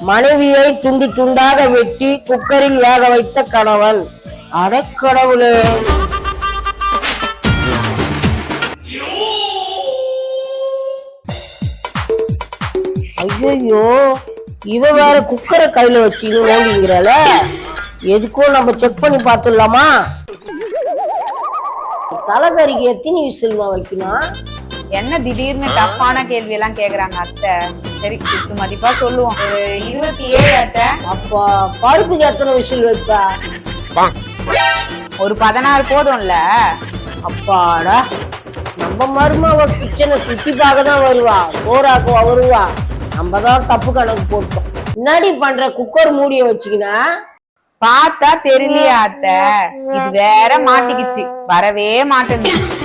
மனைவியை துண்டு துண்டாக வெட்டி குக்கரில் வேக வைத்த கணவன். அடக்கடவுளே! ஐயோ, இவ வேற குக்கரை கையில வச்சு நோண்டிங்கிறாள. எதுக்கும் நம்ம செக் பண்ணி பார்த்துடலாமா? தலைகறிக்கு எத்தனை விசில்மா வைக்கணும்? என்ன திடீர்னு டஃப்பான கேள்வி எல்லாம் கேக்குறாங்க அத்தை? சரி, குத்து மதிப்பா சொல்லுவோம், ஒரு 27 அத்தை. அப்பா, பருப்புக்கு எத்தனை விசில் வைப்பா? ஒரு 16 போதும்ல? அப்பாடா, நம்ம மருமவ கிச்சனை சுத்தி பார்க்க தான் வருவா, சோறாக்குவா வருவா. நம்ம தான் தப்பு கணக்கு போட்டோம். முன்னாடி பண்ற குக்கர் மூடிய வச்சுக்கினா பார்த்தா தெரியலையா அத்தை? இது வேற மாட்டிக்கிச்சு, வரவே மாட்டேங்குது.